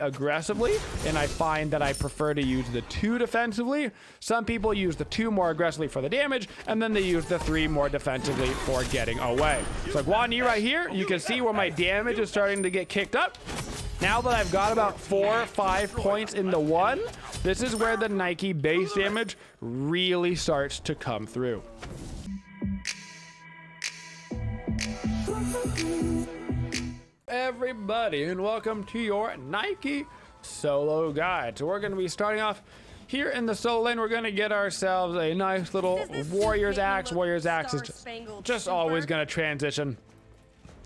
aggressively, and I find that I prefer to use the 2 defensively. Some people use the 2 more aggressively for the damage, and then they use the 3 more defensively for getting away. So Guan Yu right here, you can see where my damage is starting to get kicked up. Now that I've got about 4 or 5 points in the 1, this is where the Nike base damage really starts to come through. Everybody, and welcome to your Nike solo guide. So we're going to be starting off here in the solo lane. We're going to get ourselves a nice little Warrior's Axe. Warrior's Axe is just always going to transition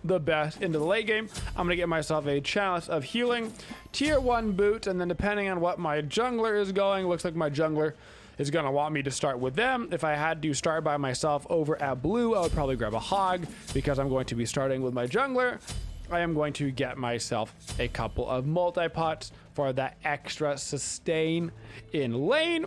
the best into the late game. I'm going to get myself a chalice of healing, tier 1 boot, and then depending on what my jungler is going, looks like my jungler is going to want me to start with them. If I had to start by myself over at blue, I would probably grab a hog because I'm going to be starting with my jungler. I am going to get myself a couple of multi-pots for that extra sustain in lane.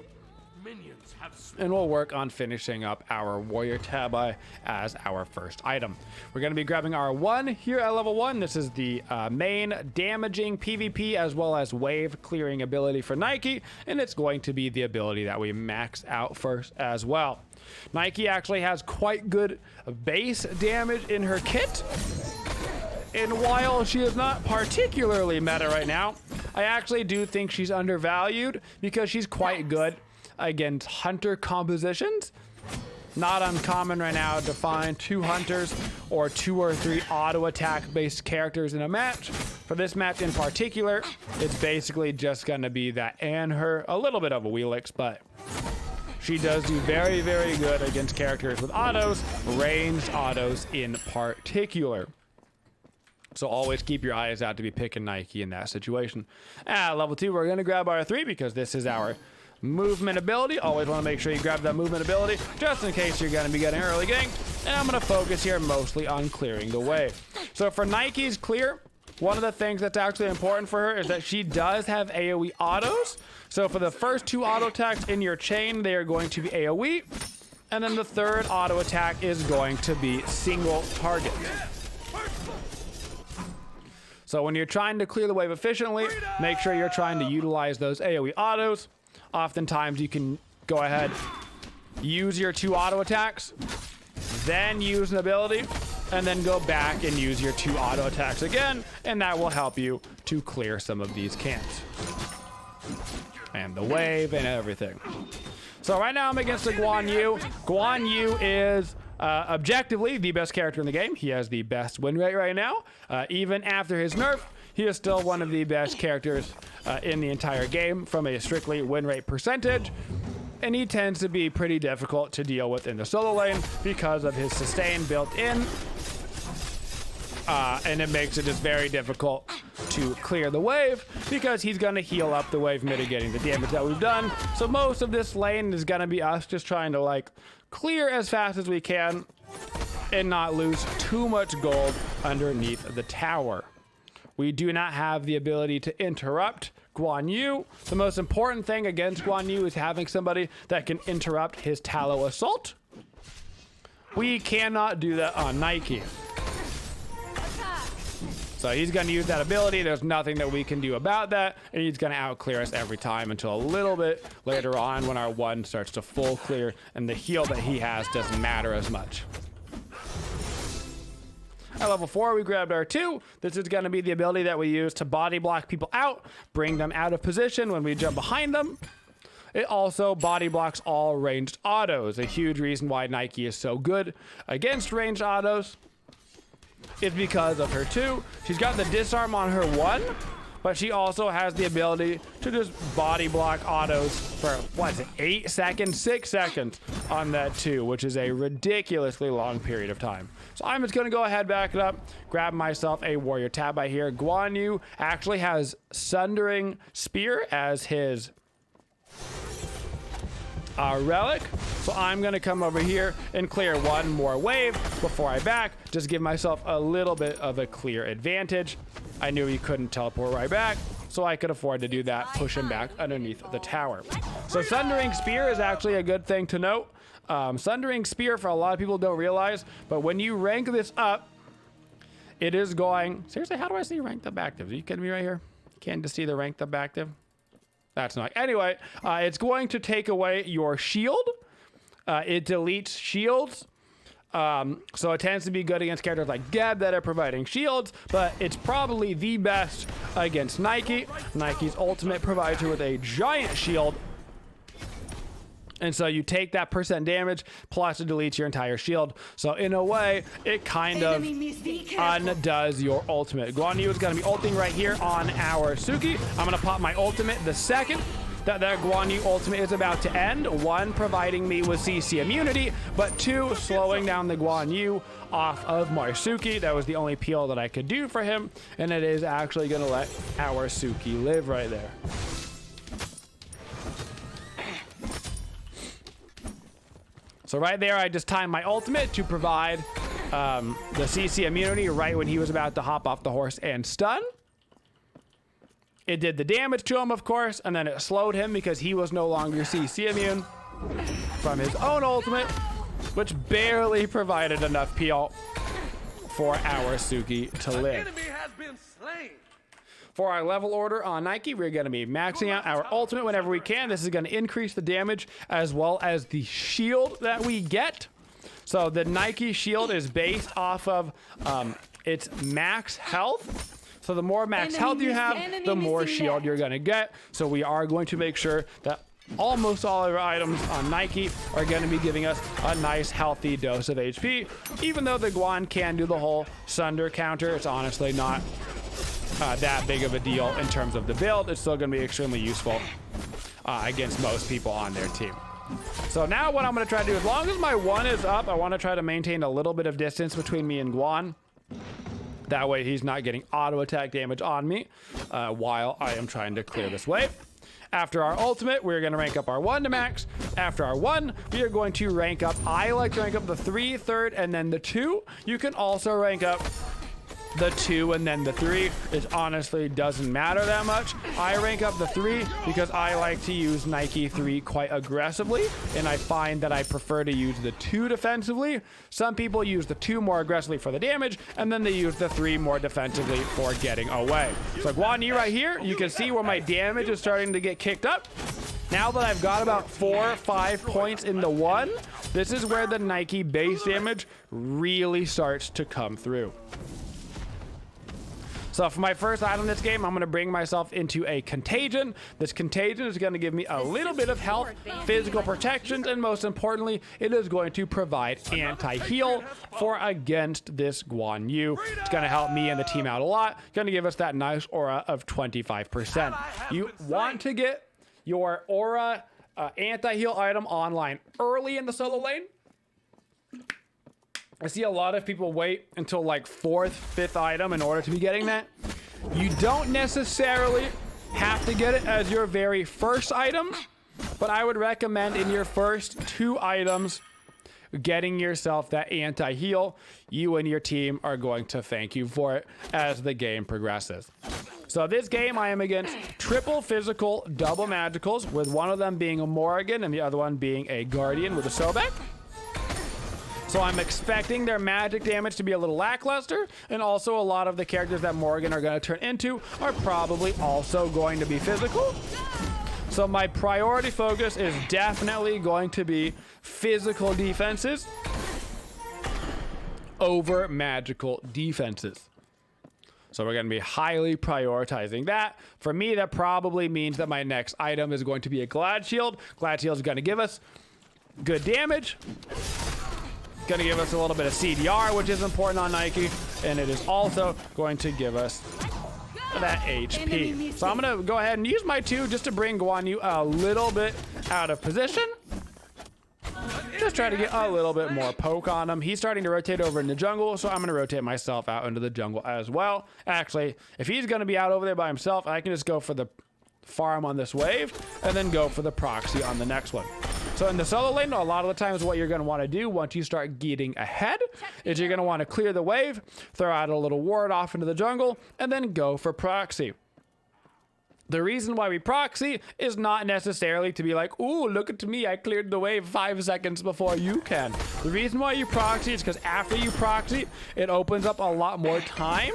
And we'll work on finishing up our Warrior Tabi as our first item. We're going to be grabbing our 1 here at level 1. This is the main damaging PvP as well as wave clearing ability for Nike, and it's going to be the ability that we max out first as well. Nike actually has quite good base damage in her kit. And while she is not particularly meta right now, I actually do think she's undervalued because she's quite good against hunter compositions. Not uncommon right now to find 2 hunters or 2 or 3 auto attack based characters in a match. For this match in particular, it's basically just going to be that and her, a little bit of a Relics, but she does do very, very good against characters with autos, ranged autos in particular. So always keep your eyes out to be picking Nike in that situation. At level 2, we're going to grab our 3 because this is our movement ability. Always want to make sure you grab that movement ability just in case you're going to be getting early gank. And I'm going to focus here mostly on clearing the way. So for Nike's clear, one of the things that's actually important for her is that she does have AoE autos. So for the first 2 auto attacks in your chain, they are going to be AoE. And then the 3rd auto attack is going to be single target. So when you're trying to clear the wave efficiently, make sure you're trying to utilize those AoE autos. Oftentimes you can go ahead, use your 2 auto attacks, then use an ability, and then go back and use your 2 auto attacks again, and that will help you to clear some of these camps. And the wave and everything. So right now I'm against a Guan Yu. Guan Yu is objectively the best character in the game. He has the best win rate right now. Even after his nerf, he is still one of the best characters in the entire game from a strictly win rate percentage. And he tends to be pretty difficult to deal with in the solo lane because of his sustain built in. And it makes it just very difficult to clear the wave because he's going to heal up the wave, mitigating the damage that we've done. So most of this lane is going to be us just trying to like clear as fast as we can and not lose too much gold underneath the tower. We do not have the ability to interrupt Guan Yu. The most important thing against Guan Yu is having somebody that can interrupt his Tallow Assault. We cannot do that on Nike. So he's going to use that ability. There's nothing that we can do about that. And he's going to outclear us every time until a little bit later on when our 1 starts to full clear and the heal that he has doesn't matter as much. At level 4, we grabbed our 2. This is going to be the ability that we use to body block people out, bring them out of position when we jump behind them. It also body blocks all ranged autos. A huge reason why Nike is so good against ranged autos is because of her 2. She's got the disarm on her 1, but she also has the ability to just body block autos for, what is it, 8 seconds, 6 seconds on that 2, which is a ridiculously long period of time. So I'm just going to go ahead, back it up, grab myself a Warrior Tabi here. Guan Yu actually has Sundering Spear as his relic. So I'm going to come over here and clear 1 more wave before I back. Just give myself a little bit of a clear advantage. I knew he couldn't teleport right back, so I could afford to do that, push him back underneath the tower. So Sundering Spear is actually a good thing to note. Sundering Spear, for a lot of people don't realize, but when you rank this up, it is going... Seriously, how do I see ranked up actives? Are you kidding me right here? Can't just see the ranked up active. That's not. Anyway, it's going to take away your shield. It deletes shields. So it tends to be good against characters like Geb that are providing shields, but it's probably the best against Nike. Nike's ultimate provides you with a giant shield. And so you take that % damage, plus it deletes your entire shield. So in a way, it kind of undoes your ultimate. Guan Yu is going to be ulting right here on our Suki. I'm going to pop my ultimate the second that Guan Yu ultimate is about to end. 1, providing me with CC immunity, but 2, slowing down the Guan Yu off of my Suki. That was the only peel that I could do for him, and it is actually going to let our Suki live right there. So right there, I just timed my ultimate to provide the CC immunity right when he was about to hop off the horse and stun. It did the damage to him, of course, and then it slowed him because he was no longer CC immune from his own ultimate, which barely provided enough peel for our Suki to live. For our level order on Nike, we're going to be maxing out our ultimate whenever we can. This is going to increase the damage as well as the shield that we get. So the Nike shield is based off of its max health. So the more max health you have, the more shield you're going to get. So we are going to make sure that almost all of our items on Nike are going to be giving us a nice healthy dose of HP. Even though the Guan can do the whole Sunder counter, it's honestly not that big of a deal in terms of the build. It's still going to be extremely useful against most people on their team. So now what I'm going to try to do, as long as my 1 is up, I want to try to maintain a little bit of distance between me and Guan. That way he's not getting auto attack damage on me while I am trying to clear this wave. After our ultimate, we're going to rank up our 1 to max. After our 1, we are going to rank up. I like to rank up the 3, 3rd, and then the 2. You can also rank up the 2 and then the 3. It honestly doesn't matter that much. I rank up the 3 because I like to use Nike 3 quite aggressively, and I find that I prefer to use the 2 defensively. Some people use the 2 more aggressively for the damage, and then they use the 3 more defensively for getting away. So Guan Yu right here, you can see where my damage is starting to get kicked up. Now that I've got about 4 or 5 points in the 1, this is where the Nike base damage really starts to come through. So for my first item in this game, I'm going to bring myself into a contagion. This contagion is going to give me a little bit of health, physical protections, and most importantly, it is going to provide anti-heal for against this Guan Yu. It's going to help me and the team out a lot. Going to give us that nice aura of 25%. You want to get your aura anti-heal item online early in the solo lane. I see a lot of people wait until like 4th, 5th item in order to be getting that. You don't necessarily have to get it as your very first item, but I would recommend in your first 2 items getting yourself that anti-heal. You and your team are going to thank you for it as the game progresses. So this game I am against triple physical, double magicals, with one of them being a Morrigan and the other one being a Guardian with a Sobek. So I'm expecting their magic damage to be a little lackluster, and also a lot of the characters that Morrigan are going to turn into are probably also going to be physical. So my priority focus is definitely going to be physical defenses over magical defenses. So we're going to be highly prioritizing that. For me, that probably means that my next item is going to be a Glad Shield. Glad Shield is going to give us good damage. Going to give us a little bit of CDR, which is important on Nike, and it is also going to give us that HP. So I'm going to go ahead and use my 2 just to bring Guan Yu a little bit out of position. Just try to get a little bit more poke on him. He's starting to rotate over in the jungle, so I'm going to rotate myself out into the jungle as well. Actually, if he's going to be out over there by himself, I can just go for the farm on this wave and then go for the proxy on the next one. So in the solo lane, a lot of the times what you're going to want to do once you start getting ahead is you're going to want to clear the wave, throw out a little ward off into the jungle, and then go for proxy. The reason why we proxy is not necessarily to be like, ooh, look at me, I cleared the wave 5 seconds before you can. The reason why you proxy is because after you proxy, it opens up a lot more time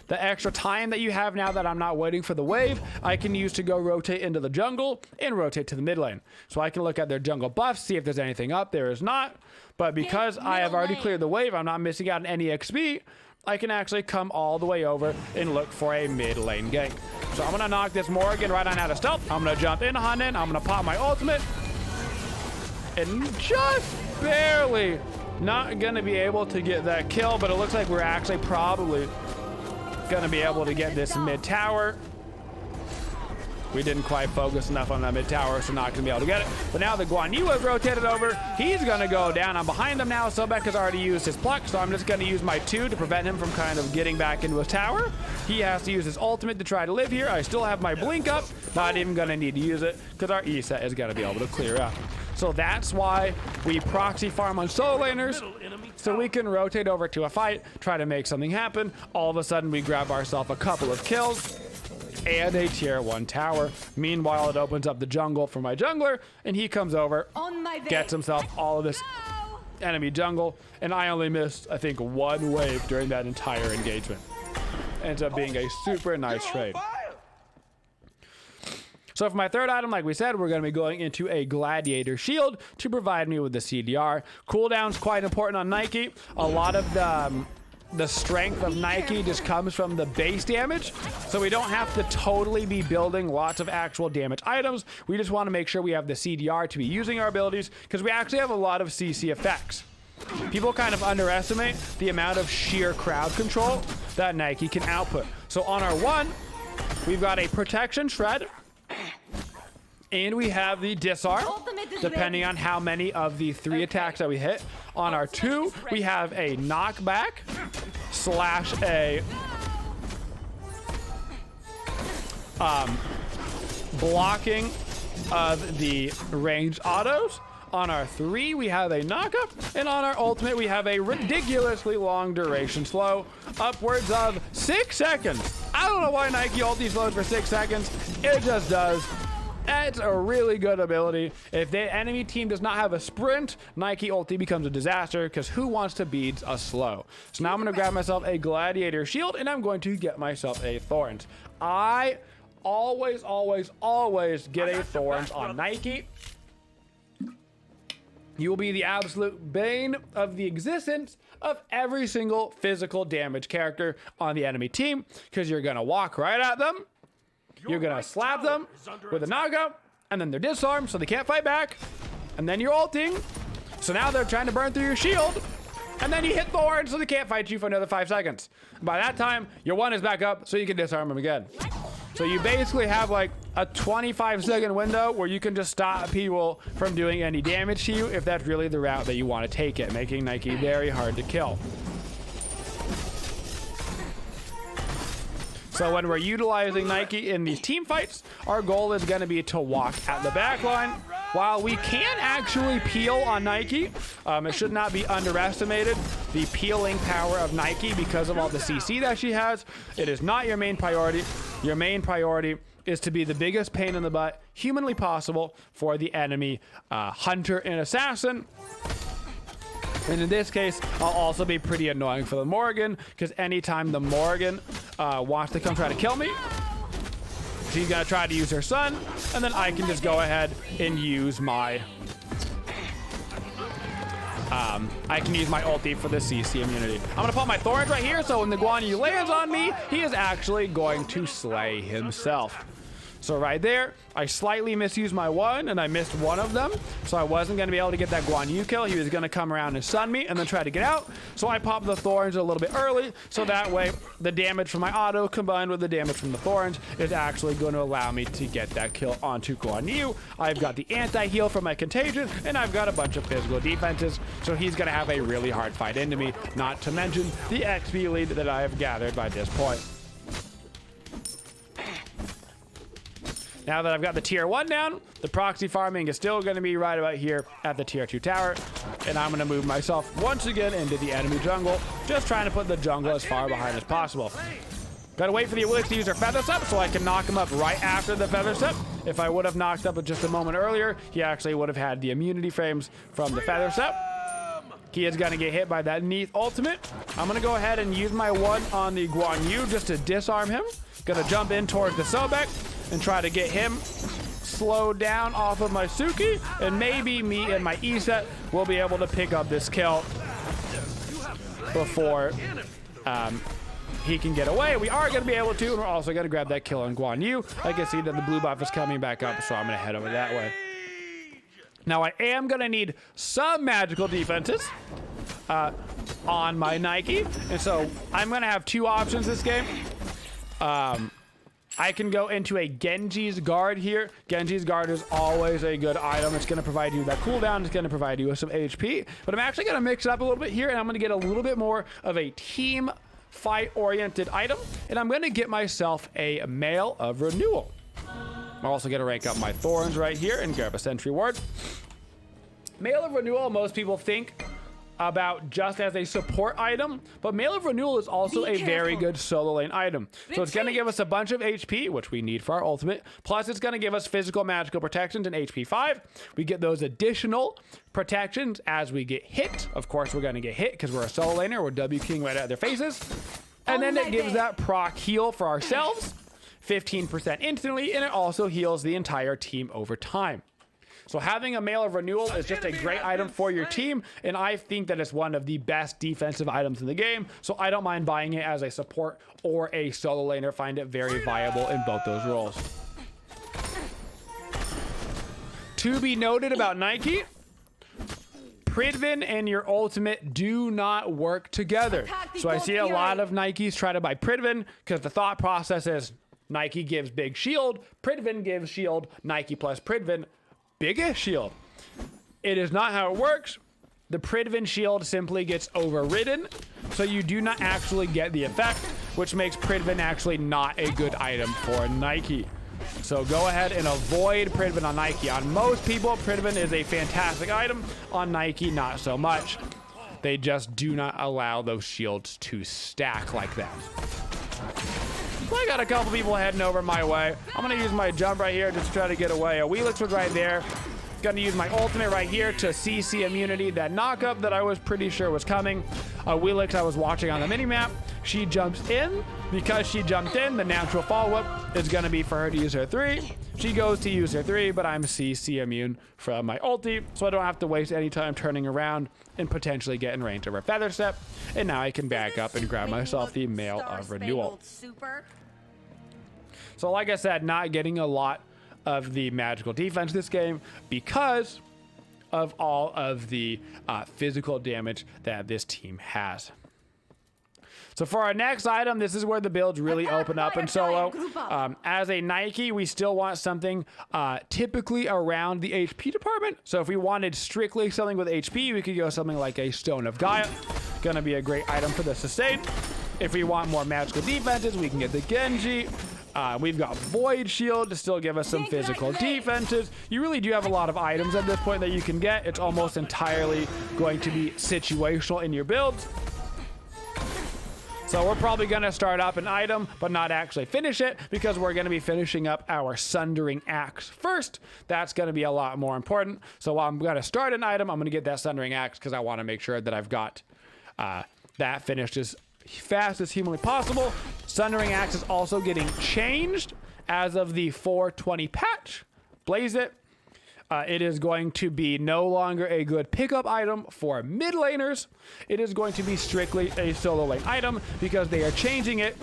The extra time that you have now that I'm not waiting for the wave, I can use to go rotate into the jungle and rotate to the mid lane. So I can look at their jungle buffs, see if there's anything up. There is not. But because I have already cleared the wave, I'm not missing out on any XP. I can actually come all the way over and look for a mid lane gank. So I'm going to knock this Morgan right on out of stealth. I'm going to jump in on it. I'm going to pop my ultimate. And just barely not going to be able to get that kill, but it looks like we're actually probably going to be able to get this mid tower. We didn't quite focus enough on that mid tower, so not going to be able to get it. But now the Guan Yu has rotated over. He's going to go down. I'm behind him now. Sobek has already used his pluck, so I'm just going to use my 2 to prevent him from kind of getting back into his tower. He has to use his ultimate to try to live here. I still have my blink up. Not even going to need to use it because our E set is going to be able to clear up. So that's why we proxy farm on solo laners, so we can rotate over to a fight, try to make something happen. All of a sudden, we grab ourselves a couple of kills and a tier 1 tower. Meanwhile, it opens up the jungle for my jungler, and he comes over, gets himself all of this enemy jungle, and I only missed, I think, 1 wave during that entire engagement. Ends up being a super nice trade. So for my third item, like we said, we're going to be going into a gladiator shield to provide me with the CDR. Cooldown's quite important on Nike. A lot of the strength of Nike just comes from the base damage, so we don't have to totally be building lots of actual damage items. We just want to make sure we have the CDR to be using our abilities, because we actually have a lot of CC effects. People kind of underestimate the amount of sheer crowd control that Nike can output. So on our 1, we've got a protection shred, and we have the disarm, depending on how many of the 3 attacks that we hit. On our 2, we have a knockback slash a blocking of the ranged autos. On our 3, we have a knockup, and on our ultimate, we have a ridiculously long duration slow, upwards of 6 seconds. I don't know why Nike ulti slows for 6 seconds. It just does. It's a really good ability. If the enemy team does not have a sprint, Nike ulti becomes a disaster, because who wants to beat a slow? So now I'm going to grab myself a gladiator shield, and I'm going to get myself a thorns. I always get a thorns on Nike. You will be the absolute bane of the existence of every single physical damage character on the enemy team, because you're going to walk right at them. You're going to slap them with a knockout, and then they're disarmed, so they can't fight back. And then you're ulting. So now they're trying to burn through your shield. And then you hit thorns, so they can't fight you for another 5 seconds. By that time, your 1 is back up, so you can disarm them again. So you basically have like a 25-second window where you can just stop people from doing any damage to you if that's really the route that you want to take it, making Nike very hard to kill. So when we're utilizing Nike in these team fights, our goal is going to be to walk at the back line. While we can actually peel on Nike, it should not be underestimated, the peeling power of Nike because of all the CC that she has. It is not your main priority. Your main priority is to be the biggest pain in the butt humanly possible for the enemy hunter and assassin. And in this case, I'll also be pretty annoying for the Morgan, because anytime the Morgan wants to come try to kill me, she's going to try to use her sun, and then I can just go ahead and use my ulti for the CC immunity. I'm going to put my thorns right here, so when the Guan Yu lands on me, he is actually going to slay himself. So right there, I slightly misused my 1, and I missed 1 of them. So I wasn't going to be able to get that Guan Yu kill. He was going to come around and stun me and then try to get out. So I popped the thorns a little bit early. So that way, the damage from my auto combined with the damage from the thorns is actually going to allow me to get that kill onto Guan Yu. I've got the anti-heal from my contagion, and I've got a bunch of physical defenses. So he's going to have a really hard fight into me, not to mention the XP lead that I have gathered by this point. Now that I've got the tier 1 down, the proxy farming is still going to be right about here at the tier 2 tower. And I'm going to move myself once again into the enemy jungle, just trying to put the jungle as far behind as possible. Gotta wait for the Relics to use their feather step so I can knock him up right after the feather step. If I would have knocked up just a moment earlier, he actually would have had the immunity frames from the feather step. He is going to get hit by that Neath ultimate. I'm going to go ahead and use my one on the Guan Yu just to disarm him. Going to jump in towards the Sobek and try to get him slowed down off of my Suki. And maybe me and my Iset will be able to pick up this kill before he can get away. We are going to be able to, and we're also going to grab that kill on Guan Yu. I can see that the blue buff is coming back up, so I'm going to head over that way. Now, I am going to need some magical defenses on my Nike, and so I'm going to have two options this game. I can go into a Genji's Guard here. Genji's Guard is always a good item. It's going to provide you that cooldown. It's going to provide you with some HP. But I'm actually going to mix it up a little bit here, and I'm going to get a little bit more of a team fight-oriented item. And I'm going to get myself a Mail of Renewal. I'm also going to rank up my Thorns right here and grab a Sentry Ward. Mail of Renewal, most people think about just as a support item, but Mail of Renewal is also a very good solo lane item. So it's going to give us a bunch of HP, which we need for our ultimate, plus it's going to give us physical magical protections in HP 5. We get those additional protections as we get hit. Of course, we're going to get hit because we're a solo laner. We're W King right at their faces. And then it gives that proc heal for ourselves, 15% instantly, and it also heals the entire team over time. So having a Mail of Renewal is just a great item for your team, and I think that it's one of the best defensive items in the game, so I don't mind buying it as a support or a solo laner. Find it very viable in both those roles. To be noted about Nike, Pridven and your ultimate do not work together. So I see a lot of Nikes try to buy Pridven because the thought process is Nike gives big shield, Pridven gives shield, Nike plus Pridven biggest shield. It is not how it works. The Pridven shield simply gets overridden, so you do not actually get the effect, which makes Pridven actually not a good item for Nike. So go ahead and avoid Pridven on Nike. On most people, Pridven is a fantastic item. On Nike, not so much. They just do not allow those shields to stack like that. So I got a couple people heading over my way. I'm going to use my jump right here just to try to get away. A Relics was right there. Going to use my ultimate right here to CC immunity that knockup that I was pretty sure was coming. Relics I was watching on the minimap. She jumps in. Because she jumped in, the natural follow-up is going to be for her to use her 3. She goes to use her 3, but I'm CC immune from my ulti, so I don't have to waste any time turning around and potentially get in range of her Feather Step. And now I can back up and grab myself the Mail of Renewal. So like I said, not getting a lot of the magical defense this game because of all of the physical damage that this team has. So for our next item, this is where the builds really open up in solo. As a Nike, we still want something typically around the HP department. So if we wanted strictly something with HP, we could go something like a Stone of Gaia. Gonna be a great item for the sustain. If we want more magical defenses, we can get the Genji. We've got Void Shield to still give us some physical defenses. You really do have a lot of items at this point that you can get. It's almost entirely going to be situational in your builds. So we're probably going to start up an item, but not actually finish it because we're going to be finishing up our Sundering Axe first. That's going to be a lot more important. So while I'm going to start an item, I'm going to get that Sundering Axe because I want to make sure that I've got that finished as fast as humanly possible. Sundering Axe is also getting changed as of the 420 patch. Blaze it. It is going to be no longer a good pickup item for mid laners. It is going to be strictly a solo lane item because they are changing it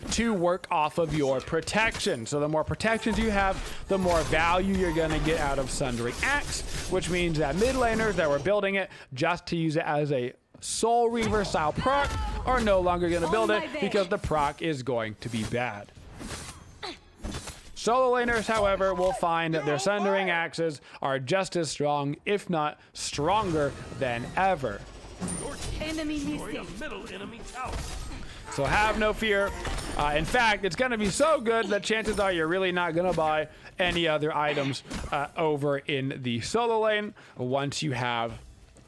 to work off of your protection. So the more protections you have, the more value you're going to get out of Sundering Axe, which means that mid laners that were building it just to use it as a Soul Reaver style proc are no longer going to build it because the proc is going to be bad. Solo laners, however, will find that their Sundering Axes are just as strong, if not stronger than ever. So have no fear. In fact, it's going to be so good that chances are you're really not going to buy any other items over in the solo lane once you have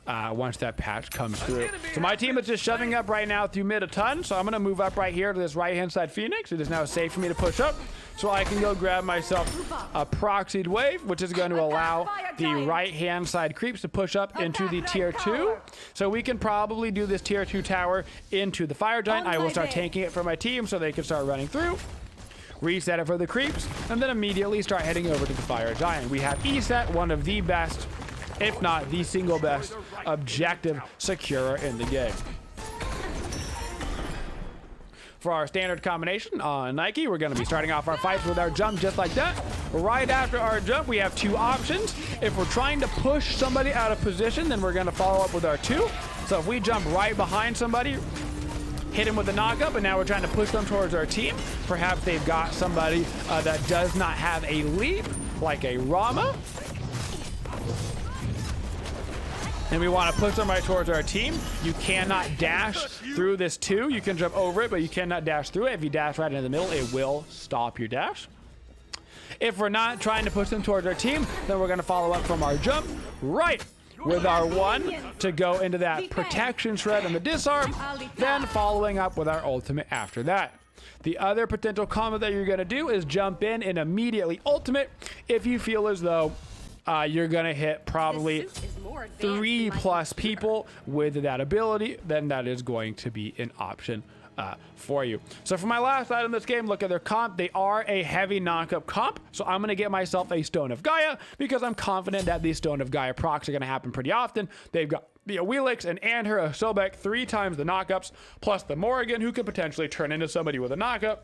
once that patch comes through. So my team is just shoving up right now through mid a ton. So I'm going to move up right here to this right-hand side Phoenix. It is now safe for me to push up. So I can go grab myself a proxied wave, which is going to allow the right-hand side creeps to push up into the tier 2. So we can probably do this tier 2 tower into the fire giant. I will start tanking it for my team so they can start running through. Reset it for the creeps, and then immediately start heading over to the fire giant. We have ESET, one of the best, if not the single best, objective securer in the game. For our standard combination on Nike, we're going to be starting off our fights with our jump just like that. Right after our jump, we have 2 options. If we're trying to push somebody out of position, then we're going to follow up with our 2. So if we jump right behind somebody, hit him with a knockup, and now we're trying to push them towards our team. Perhaps they've got somebody that does not have a leap, like a Rama. And we want to push them right towards our team. You cannot dash through this 2. You can jump over it, but you cannot dash through it. If you dash right into the middle, it will stop your dash. If we're not trying to push them towards our team, then we're going to follow up from our jump right with our 1 to go into that protection shred and the disarm, then following up with our ultimate after that. The other potential combo that you're going to do is jump in and immediately ultimate if you feel as though you're going to hit probably 3+ people with that ability, then that is going to be an option for you. So for my last item in this game, look at their comp. They are a heavy knockup comp, so I'm going to get myself a Stone of Gaia because I'm confident that these Stone of Gaia procs are going to happen pretty often. They've got the Relics and her a Sobek 3 times the knockups, plus the Morrigan, who could potentially turn into somebody with a knockup.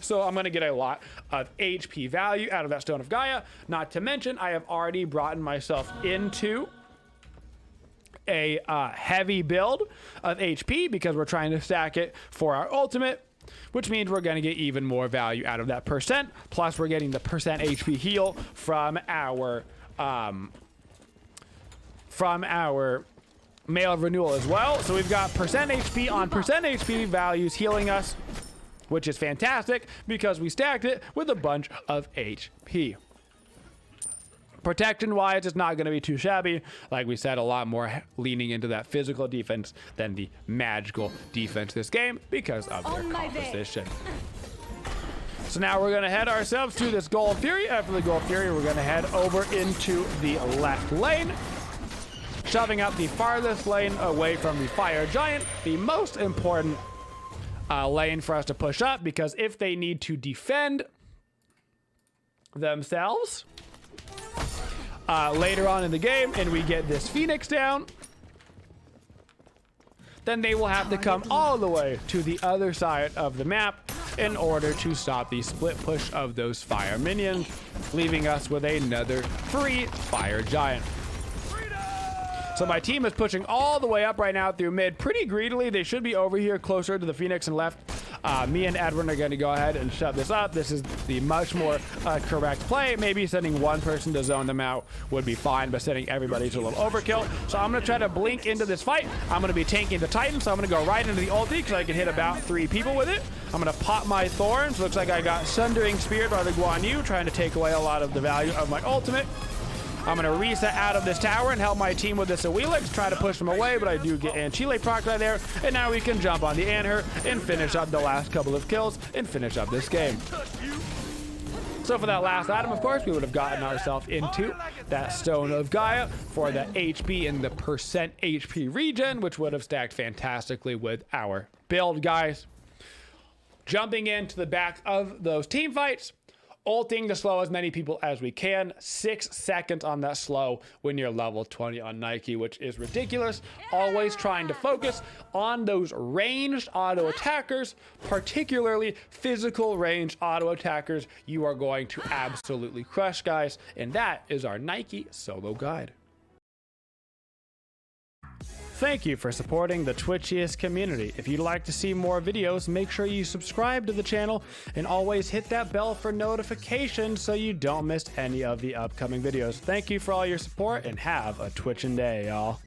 So I'm going to get a lot of HP value out of that Stone of Gaia. Not to mention, I have already brought myself into a heavy build of HP because we're trying to stack it for our ultimate, which means we're going to get even more value out of that percent. Plus, we're getting the percent HP heal from our Mail of Renewal as well. So we've got percent HP on percent HP values healing us, which is fantastic because we stacked it with a bunch of HP. Protection wise, it's not going to be too shabby. Like we said, a lot more leaning into that physical defense than the magical defense this game because of their composition. So now we're going to head ourselves to this Gold Fury. After the Gold Fury, we're going to head over into the left lane, shoving up the farthest lane away from the fire giant, the most important lane for us to push up, because if they need to defend themselves later on in the game and we get this Phoenix down, then they will have to come all the way to the other side of the map in order to stop the split push of those fire minions, leaving us with another free fire giant. So my team is pushing all the way up right now through mid pretty greedily. They should be over here closer to the Phoenix and left. Me and Edwin are going to go ahead and shove this up. This is the much more correct play. Maybe sending one person to zone them out would be fine, but sending everybody to a little overkill. So I'm going to try to blink into this fight. I'm going to be tanking the Titan, so I'm going to go right into the ulti because I can hit about 3 people with it. I'm going to pop my thorns. Looks like I got Sundering Spirit by the Guan Yu, trying to take away a lot of the value of my ultimate. I'm going to reset out of this tower and help my team with this Relics, try to push them away, but I do get Anchile proc right there, and now we can jump on the Anher and finish up the last couple of kills and finish up this game. So for that last item, of course, we would have gotten ourselves into that Stone of Gaia for that HP and the percent HP regen, which would have stacked fantastically with our build, guys. Jumping into the back of those team fights, ulting to slow as many people as we can. 6 seconds on that slow when you're level 20 on Nike, which is ridiculous. Always trying to focus on those ranged auto attackers, particularly physical ranged auto attackers. You are going to absolutely crush, guys. And that is our Nike solo guide. Thank you for supporting the Twitchiest community. If you'd like to see more videos, make sure you subscribe to the channel and always hit that bell for notifications so you don't miss any of the upcoming videos. Thank you for all your support and have a Twitchin' day, y'all.